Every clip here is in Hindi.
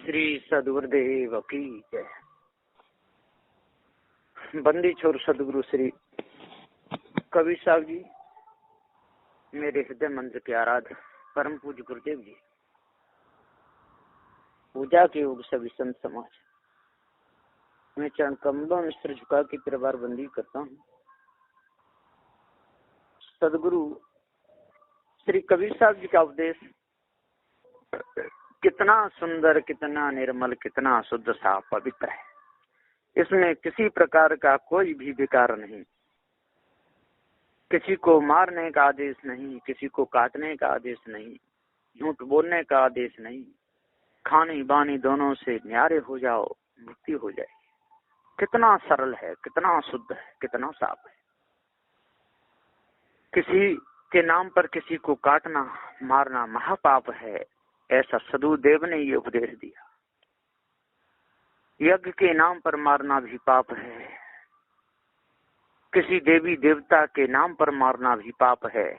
श्री सदगुरुदेव की जय। बंदी छोर सदगुरु श्री कबीर साहब जी, मेरे हृदय मंत्र के आराध्य परम पूज्य गुरुदेव जी, पूजा के योग सभी संत समाज, मैं चरण कमलों में सिर झुका के परिवार बंदी करता हूँ। सदगुरु श्री कबीर साहब जी का उपदेश कितना सुंदर, कितना निर्मल, कितना शुद्ध, साफ, पवित्र है। इसमें किसी प्रकार का कोई भी विकार नहीं, किसी को मारने का आदेश नहीं, किसी को काटने का आदेश नहीं, झूठ बोलने का आदेश नहीं। खानी बानी दोनों से न्यारे हो जाओ, मुक्ति हो जाए। कितना सरल है, कितना शुद्ध है, कितना साफ है। किसी के नाम पर किसी को काटना मारना महापाप है, ऐसा सदगुरुदेव ने ये उपदेश दिया। यज्ञ के नाम पर मारना भी पाप है, किसी देवी देवता के नाम पर मारना भी पाप है।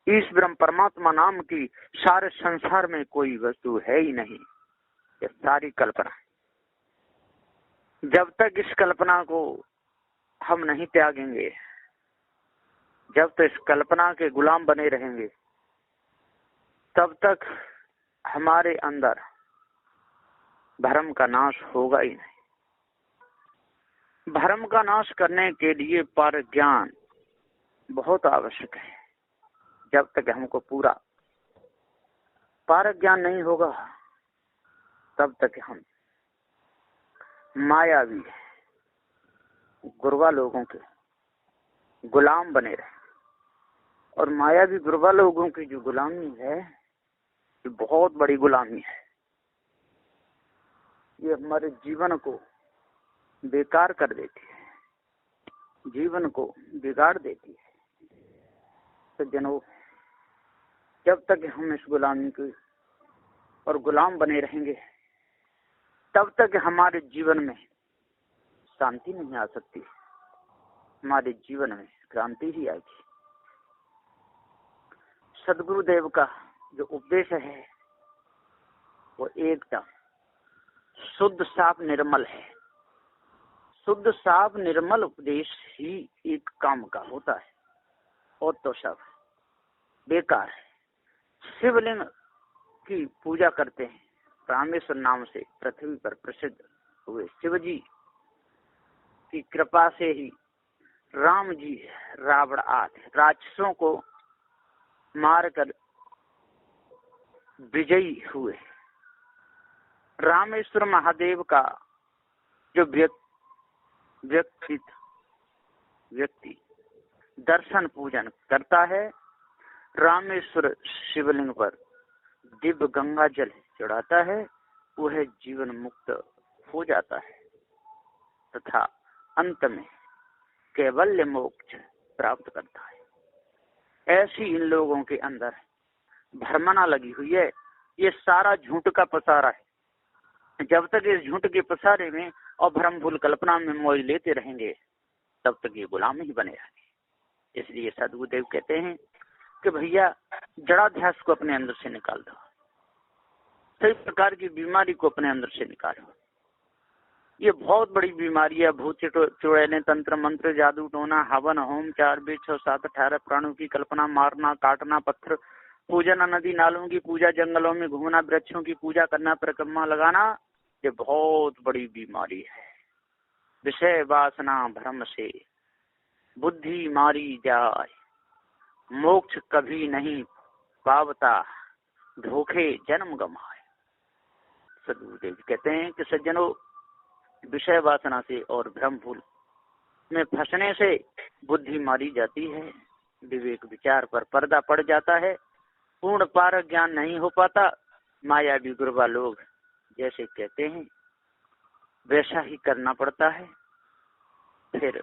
ईश ब्रह्म परमात्मा नाम की सारे संसार में कोई वस्तु है ही नहीं, ये सारी कल्पना है। जब तक इस कल्पना को हम नहीं त्यागेंगे, जब तक इस कल्पना के गुलाम बने रहेंगे, तब तक हमारे अंदर भ्रम का नाश होगा ही नहीं। भ्रम का नाश करने के लिए पर ज्ञान बहुत आवश्यक है। जब तक हमको पूरा पारक ज्ञान नहीं होगा, तब तक हम मायावी गुरबा लोगों के गुलाम बने रहे। और मायावी गुरबा लोगों की जो गुलामी है, ये बहुत बड़ी गुलामी है। ये हमारे जीवन को बेकार कर देती है, जीवन को बिगाड़ देती है। तो जनों, जब तक हम इस गुलामी के और गुलाम बने रहेंगे, तब तक हमारे जीवन में शांति नहीं आ सकती, हमारे जीवन में क्रांति ही आएगी। सदगुरुदेव का जो उपदेश है वो एकदम शुद्ध, साफ, निर्मल है। शुद्ध, साफ, निर्मल उपदेश ही एक काम का होता है, और तो सब बेकार है। शिवलिंग की पूजा करते हैं, रामेश्वर नाम से पृथ्वी पर प्रसिद्ध हुए शिव जी की कृपा से ही राम जी रावण आदि राक्षसों को मारकर विजयी हुए। रामेश्वर महादेव का जो व्यक्ति दर्शन पूजन करता है, रामेश्वर शिवलिंग पर दिव्य गंगा जल चढ़ाता है, वह जीवन मुक्त हो जाता है तथा अंत में कैवल्य मोक्ष प्राप्त करता है। ऐसी इन लोगों के अंदर भ्रमणा लगी हुई है। ये सारा झूठ का पसारा है। जब तक इस झूठ के पसारे में और भ्रम भूल कल्पना में मौज लेते रहेंगे, तब तक ये गुलाम ही बने रहेंगे। इसलिए सदगुरुदेव कहते हैं कि भैया, जड़ाध्यास को अपने अंदर से निकाल दो, सभी प्रकार की बीमारी को अपने अंदर से निकालो। ये बहुत बड़ी बीमारी है। भूत चुड़ैलें, तंत्र मंत्र, जादू टोना, हवन होम, 4 2 6 7 18 प्राणों की कल्पना, मारना काटना, पत्थर पूजना, नदी नालों की पूजा, जंगलों में घूमना, वृक्षों की पूजा करना, परिक्रमा लगाना, ये बहुत बड़ी बीमारी है। विषय वासना भ्रम से बुद्धि मारी जाए, मोक्ष कभी नहीं पावता, धोखे जन्म गमाए। सदगुरुदेव कहते हैं कि सज्जनों, विषय वासना से और भ्रम भूल में फंसने से बुद्धि मारी जाती है, विवेक विचार पर पर्दा पड़ जाता है, पूर्ण पारक ज्ञान नहीं हो पाता। मायावी गुरबा लोग जैसे कहते हैं वैसा ही करना पड़ता है। फिर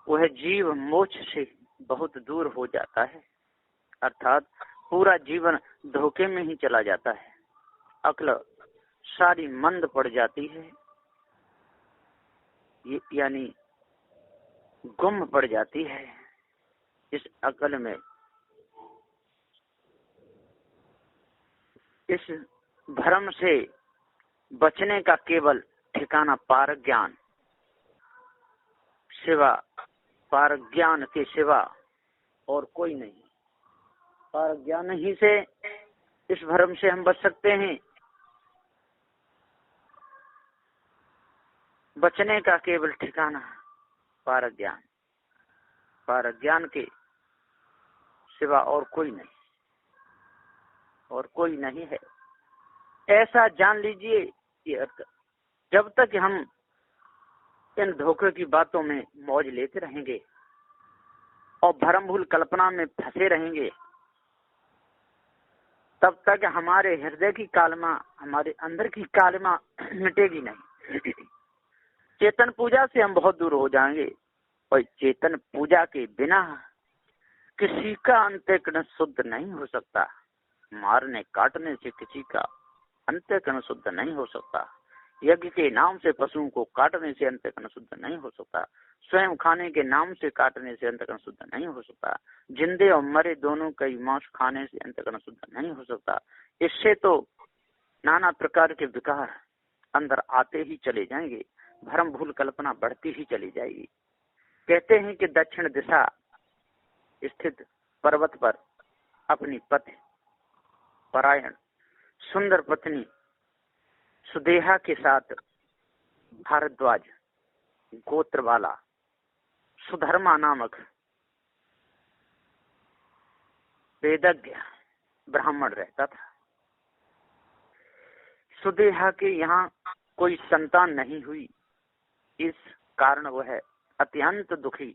वह जीव मोक्ष से बहुत दूर हो जाता है, अर्थात पूरा जीवन धोखे में ही चला जाता है। अक्ल सारी मंद पड़ जाती है, यानी गुम पड़ जाती है। इस अकल में, इस भ्रम से बचने का केवल ठिकाना पारक ज्ञान सिवा, पारक ज्ञान के सिवा और कोई नहीं। पारक ज्ञान ही से इस भ्रम से हम बच सकते हैं। बचने का केवल ठिकाना पारक ज्ञान, पारक ज्ञान के सिवा और कोई नहीं, और कोई नहीं है। ऐसा जान लीजिए कि जब तक हम इन धोखे की बातों में मौज लेते रहेंगे और भ्रम भूल कल्पना में फंसे रहेंगे, तब तक हमारे हृदय की कालिमा, हमारे अंदर की कालिमा मिटेगी नहीं। चेतन पूजा से हम बहुत दूर हो जाएंगे, और चेतन पूजा के बिना किसी का अंतःकरण शुद्ध नहीं हो सकता। मारने काटने से किसी का अंतःकरण शुद्ध नहीं हो सकता। यज्ञ के नाम से पशुओं को काटने से अंतःकरण शुद्ध नहीं हो सकता। स्वयं खाने के नाम से काटने से अंतःकरण शुद्ध नहीं हो सकता। जिंदे और मरे दोनों कई मांस खाने से अंतःकरण शुद्ध नहीं हो सकता। इससे तो नाना प्रकार के विकार अंदर आते ही चले जाएंगे, भ्रम भूल कल्पना बढ़ती ही चली जाएगी। कहते हैं कि दक्षिण दिशा स्थित पर्वत पर अपनी पति परायण सुंदर पत्नी सुदेहा के साथ भारद्वाज गोत्र वाला सुधर्मा नामक वेदज्ञ ब्राह्मण रहता था। सुदेहा के यहाँ कोई संतान नहीं हुई, इस कारण वह अत्यंत दुखी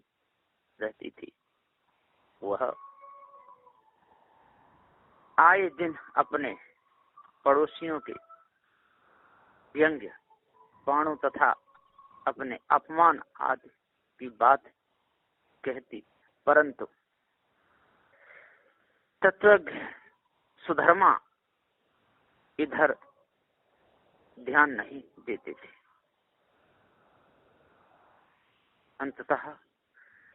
रहती थी। वह आए दिन अपने पड़ोसियों के व्यंग्य बाणों तथा अपने अपमान आदि की बात कहती, परंतु तत्वज्ञ सुधर्मा इधर ध्यान नहीं देते थे। अंततः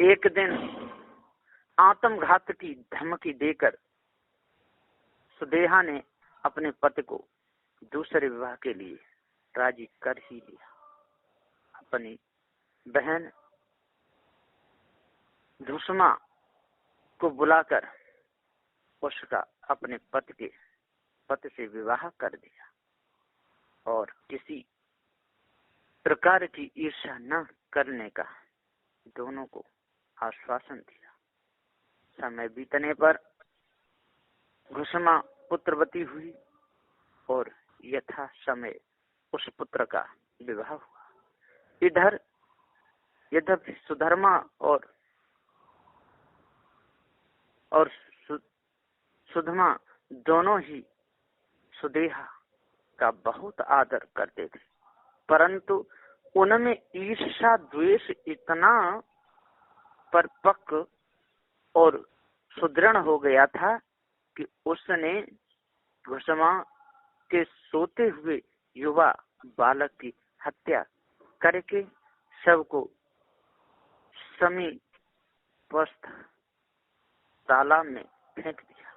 एक दिन आत्मघात की धमकी देकर सुदेहा ने अपने पति को दूसरे विवाह के लिए राजी कर ही लिया। अपनी बहन धुष्मा को बुलाकर उसका अपने पति से विवाह कर दिया और किसी प्रकार की ईर्ष्या न करने का दोनों को आश्वासन दिया। समय बीतने पर घुसमा पुत्रवती हुई और यथा समय उस पुत्र का विवाह हुआ। इधर यद्यपि सुधर्मा और सुधमा दोनों ही सुदेहा का बहुत आदर करते थे, परंतु उनमें ईर्ष्या द्वेष इतना परिपक्व और सुदृढ़ हो गया था कि उसने घुसमा के सोते हुए युवा बालक की हत्या करके सबको समीपस्थ तालाब में फेंक दिया।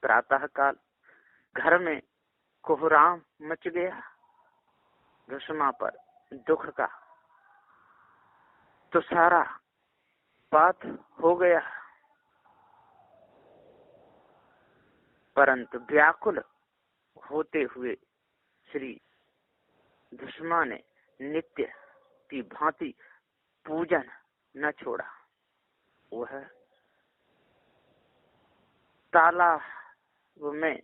प्रातः काल घर में कोहराम मच गया। घुसमा पर दुख का तो सारा पात हो गया, परंतु व्याकुल होते हुए श्री घुसमा ने नित्य की भांति पूजन न छोड़ा। वह तालाब में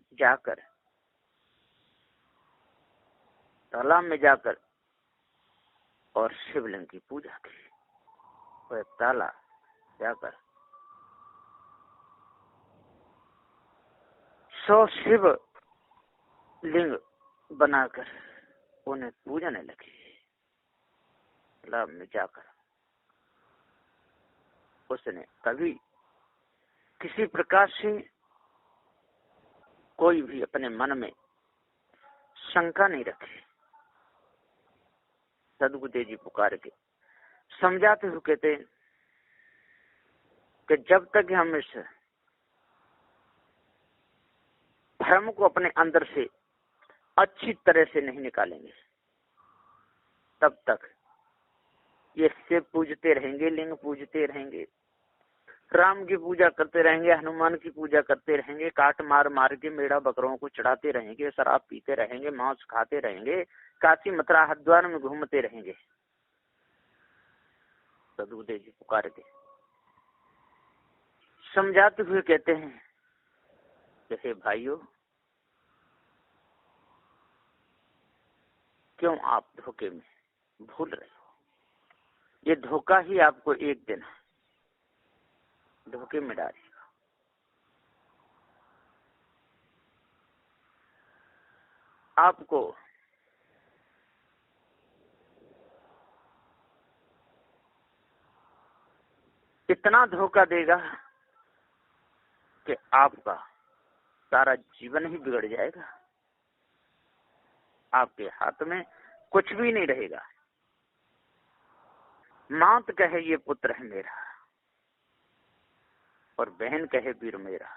जाकर और शिवलिंग की पूजा की। वह तालाब जाकर 100 शिव लिंग बनाकर उन्हें पूजने लगी। तालाब में जाकर उसने कभी किसी प्रकार से कोई भी अपने मन में शंका नहीं रखी। सदगुरुदेव जी पुकार के समझाते हुए कहते कि जब तक हम इस भ्रम को अपने अंदर से अच्छी तरह से नहीं निकालेंगे तब तक ये शिव पूजते रहेंगे, लिंग पूजते रहेंगे, राम की पूजा करते रहेंगे, हनुमान की पूजा करते रहेंगे, काट मार मार के मेढ़ा बकरों को चढ़ाते रहेंगे, शराब पीते रहेंगे, मांस खाते रहेंगे, काशी मथुरा हरिद्वार में घूमते रहेंगे। सदगुरुदेव जी पुकार के समझाते हुए कहते हैं, जैसे भाइयों, क्यों आप धोखे में भूल रहे हो? ये धोखा ही आपको एक दिन धोखे में डालेगा। आपको इतना धोखा देगा कि आपका सारा जीवन ही बिगड़ जाएगा। आपके हाथ में कुछ भी नहीं रहेगा। मात कहे ये पुत्र है मेरा, और बहन कहे वीर मेरा,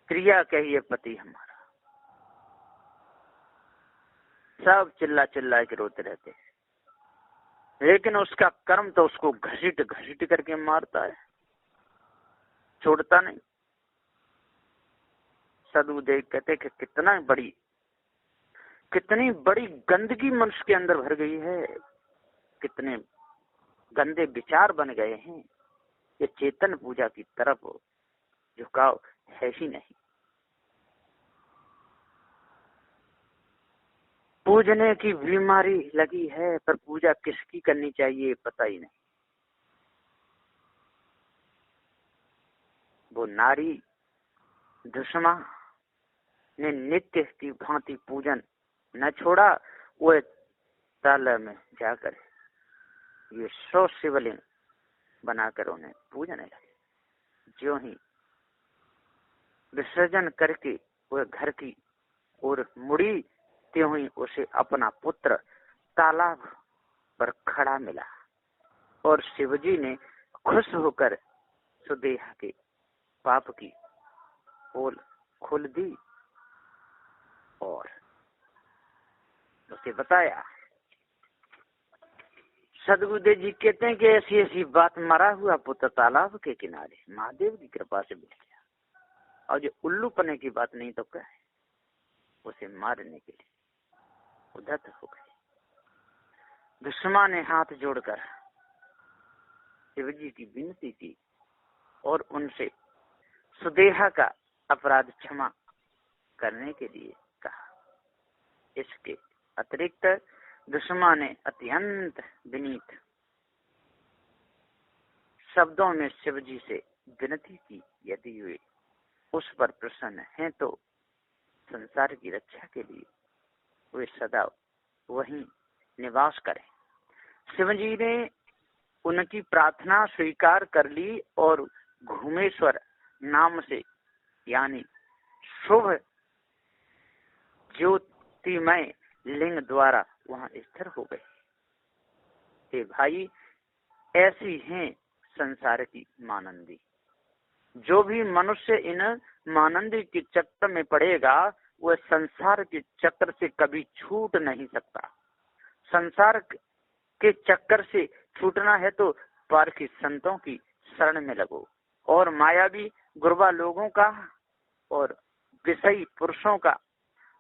क्रिया कहे ये पति हमारा, सब चिल्ला चिल्ला के रोते रहते हैं, लेकिन उसका कर्म तो उसको घसीट घसीट करके मारता है, छोड़ता नहीं। सदगुरुदेव कहते कि कितनी बड़ी गंदगी मनुष्य के अंदर भर गई है, कितने गंदे विचार बन गए हैं। ये चेतन पूजा की तरफ झुकाव है ही नहीं। पूजने की बीमारी लगी है, पर पूजा किसकी करनी चाहिए पता ही नहीं। वो नारी दुष्मा ने नित्य की भांति पूजन न छोड़ा, वो तालाब में जाकर ये 100 शिवलिंग बनाकर उन्हें पूजने लगे। जो ही विसर्जन करके वह घर की ओर मुड़ी, त्यों ही उसे अपना पुत्र तालाब पर खड़ा मिला, और शिवजी ने खुश होकर सुदेहा के पाप की पोल खोल दी और उसे बताया। सदगुरुदेव जी कहते हैं कि ऐसी ऐसी बात, मरा हुआ पुत्र तालाब के किनारे महादेव की कृपा से मिल गया, और जो उल्लू पने की बात नहीं तो क्या है, उसे मारने के लिए उद्धत हो गए। दुश्मन ने हाथ जोड़कर शिवजी की विनती की और उनसे सुदेहा का अपराध क्षमा करने के लिए कहा। इसके अतिरिक्त दुश्मन ने अत्यंत विनीत शब्दों में शिवजी से विनती की, यदि वे उस पर प्रसन्न हैं तो संसार की रक्षा के लिए वे सदा वहीं निवास करें। शिवजी ने उनकी प्रार्थना स्वीकार कर ली और घूमेश्वर नाम से, यानी शुभ ज्योतिमय लिंग द्वारा वहां स्थिर हो गए। हे भाई, ऐसी हैं संसार की मानंदी। जो भी मनुष्य इन मानंदी के चक्कर में पड़ेगा, वह संसार के चक्कर से कभी छूट नहीं सकता। संसार के चक्कर से छूटना है तो पारखी संतों की शरण में लगो, और मायावी गुरबा लोगों का और विषयी पुरुषों का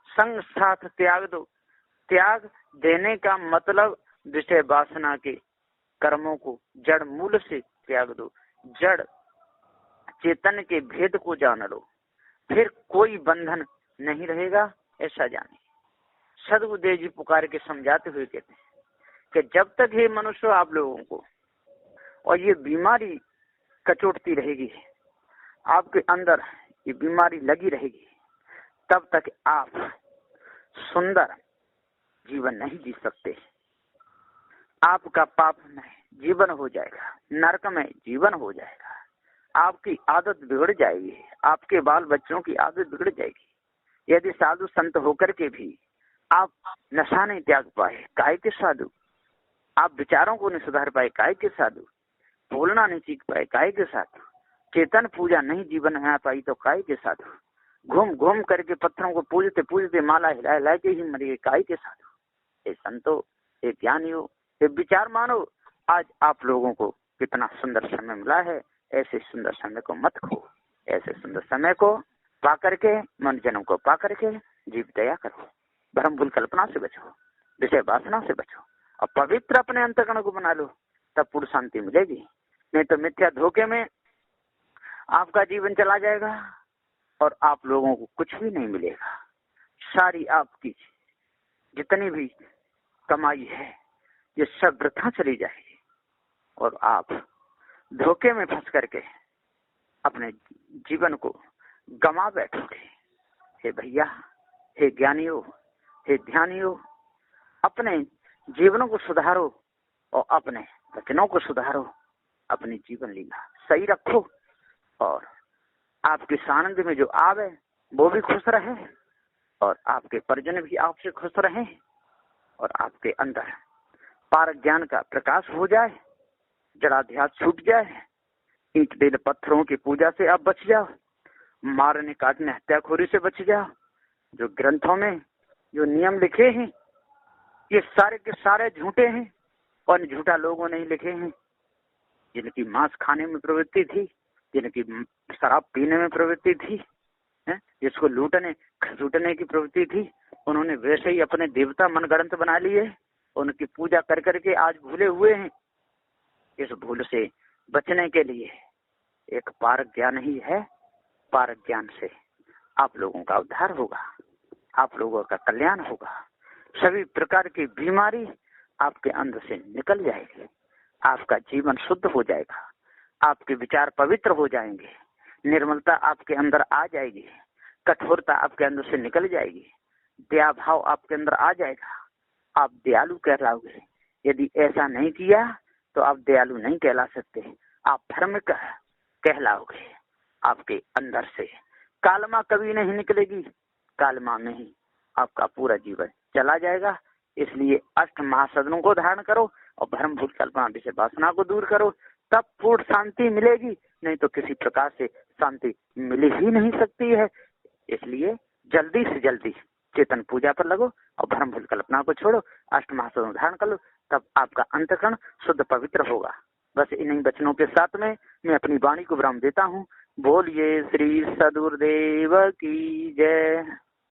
संग साथ त्याग दो। त्याग देने का मतलब विषय वासना के कर्मों को जड़ मूल से त्याग दो। जड़ चेतन के भेद को जान लो, फिर कोई बंधन नहीं रहेगा, ऐसा जाने। सदगुरुदेव जी पुकार के समझाते हुए कहते हैं कि जब तक ये मनुष्य आप लोगों को और ये बीमारी कचोटती रहेगी, आपके अंदर ये बीमारी लगी रहेगी, तब तक आप सुंदर जीवन नहीं जी सकते। आपका पाप में जीवन हो जाएगा, नरक में जीवन हो जाएगा, आपकी आदत बिगड़ जाएगी, आपके बाल बच्चों की आदत बिगड़ जाएगी। यदि साधु संत होकर के भी आप नशा नहीं त्याग पाए, काहे के साधु? आप विचारों को नहीं सुधार पाए, काहे के साधु? बोलना नहीं सीख पाए, काहे के साधु? चेतन पूजा नहीं जीवन में आ पाई, तो काहे के साधु? घूम घूम करके पत्थरों को पूजते पूजते माला हिला हिला के ही मरिए काय के साधु। हे संतो, हे ज्ञानियों, हे विचार मानो, आज आप लोगों को कितना सुंदर समय मिला है। ऐसे सुंदर समय को मत खो। ऐसे सुंदर समय को पा करके, मन जन्म को पा करके जीव दया करो, भ्रम भूल कल्पना से बचो, विषय वासना से बचो और पवित्र अपने अंतःकरण को बना लो, तब पूर्ण शांति मिलेगी। नहीं तो मिथ्या धोखे में आपका जीवन चला जाएगा और आप लोगों को कुछ भी नहीं मिलेगा। सारी आपकी जितनी भी कमाई है ये सब वृथा चली जाएगी और आप धोखे में फंस करके अपने जीवन को गमा बैठोगे। हे भैया, हे ज्ञानियों, हे ध्यानियों, अपने जीवनों को सुधारो और अपने वचनों को सुधारो, अपनी जीवन लीला सही रखो और आपके सानंद में जो आवे वो भी खुश रहे और आपके परिजन भी आपसे खुश रहे और आपके अंदर पारक ज्ञान का प्रकाश हो जाए, जड़ाध्यास छूट जाए, ईंट बेल पत्थरों की पूजा से आप बच जाओ, मारने काटने हत्याखोरी से बच जाओ। जो ग्रंथों में जो नियम लिखे हैं ये सारे के सारे झूठे हैं और झूठा लोगों ने ही लिखे हैं। जिनकी मांस खाने में प्रवृत्ति थी, जिनकी शराब पीने में प्रवृत्ति थी, जिसको लूटने खसूटने की प्रवृत्ति थी, उन्होंने वैसे ही अपने देवता मनगढ़ंत बना लिए, उनकी पूजा कर करके आज भूले हुए हैं। इस भूल से बचने के लिए एक पारक ज्ञान ही है। पारक ज्ञान से आप लोगों का उद्धार होगा, आप लोगों का कल्याण होगा, सभी प्रकार की बीमारी आपके अंदर से निकल जाएगी, आपका जीवन शुद्ध हो जाएगा, आपके विचार पवित्र हो जाएंगे, निर्मलता आपके अंदर आ जाएगी, कठोरता आपके अंदर से निकल जाएगी, दया भाव आपके अंदर आ जाएगा, आप दयालु कहलाओगे। यदि ऐसा नहीं किया तो आप दयालु नहीं कहला सकते, आप धर्म कहलाओगे। आपके अंदर से कालमा कभी नहीं निकलेगी, कालमा में ही आपका पूरा जीवन चला जाएगा। इसलिए अष्ट महासदनों को धारण करो और भ्रम भूत कल्पना विषय वासना को दूर करो, तब पूर्ण शांति मिलेगी। नहीं तो किसी प्रकार से शांति मिल ही नहीं सकती है। इसलिए जल्दी से जल्दी चेतन पूजा पर लगो और भ्रम भूल कल्पना को छोड़ो, अष्ट महासदन धारण कर लो, तब आपका अंतःकरण शुद्ध पवित्र होगा। बस इन्हीं वचनों के साथ में मैं अपनी वाणी को विराम देता हूँ। बोलिए श्री सद्गुरुदेव की जय।